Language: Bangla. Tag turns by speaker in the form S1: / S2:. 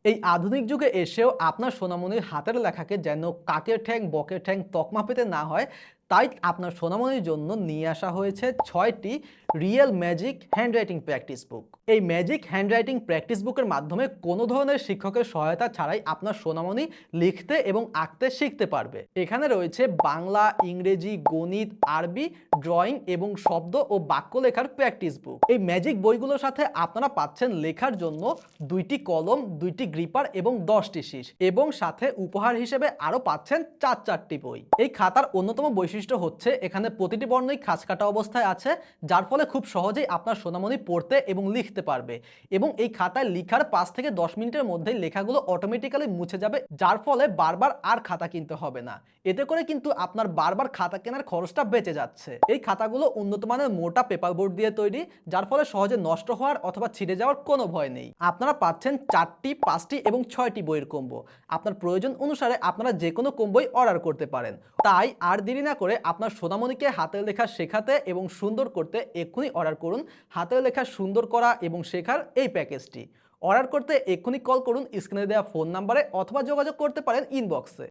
S1: এই আধুনিক যুগে এসেও আপনার সোনামণির হাতের লেখাকে যেন কাকের ঠ্যাং বকের ঠ্যাং তকমা পেতে না হয়, তাই আপনার সোনামণির জন্য নিয়ে আসা হয়েছে ৬টি রিয়েল ম্যাজিক হ্যান্ডরাইটিং প্র্যাকটিস বুক। এই ম্যাজিক হ্যান্ডরাইটিং প্র্যাকটিস বুকের মাধ্যমে কোনো ধরনের শিক্ষকের সহায়তা ছাড়াই আপনার সোনামণি লিখতে এবং আঁকতে শিখতে পারবে। এখানে রয়েছে বাংলা, ইংরেজি, গণিত, আরবি, ড্রয়িং এবং শব্দ ও বাক্য লেখার প্র্যাকটিস বুক। এই ম্যাজিক বইগুলোর সাথে আপনারা পাচ্ছেন লেখার জন্য ২টি কলম, ২টি গ্রিপার এবং ১০টি শীষ, এবং সাথে উপহার হিসেবে আরও পাচ্ছেন ৪টি বই। এই খাতার অন্যতম বৈশিষ্ট্য হচ্ছে এখানে প্রতিটি বর্ণই খাঁজ কাটা অবস্থায় আছে, যার ফলে খুব সহজেই আপনার সোনামণি পড়তে এবং লিখতে পারবে। এবং এই খাতায় লিখার ৫ থেকে ১০ মিনিটের মধ্যেই লেখাগুলো অটোমেটিক্যালি মুছে যাবে, যার ফলে বারবার আর খাতা কিনতে হবে না। এতে করে কিন্তু আপনার বারবার খাতা কেনার খরচটা বেঁচে যাচ্ছে। এই খাতাগুলো উন্নত মানের মোটা পেপার বোর্ড দিয়ে তৈরি, যার ফলে সহজে নষ্ট হওয়ার অথবা ছিঁড়ে যাওয়ার কোনো ভয় নেই। আপনারা পাচ্ছেন ৪টি, ৫টি এবং ৬টি বইয়ের কম্বো। আপনার প্রয়োজন অনুসারে আপনারা যে কোনো কম্বোই অর্ডার করতে পারেন। তাই আর দেরি না করে আপনার সোনামণিকে হাতের লেখা শেখাতে এবং সুন্দর করতে এক্ষুনি অর্ডার করুন হাতের লেখা সুন্দর করা এবং শেখার এই প্যাকেজটি। অর্ডার করতে এক্ষুনি কল করুন স্ক্রিনে দেওয়া ফোন নাম্বারে অথবা যোগাযোগ করতে পারেন ইনবক্সে।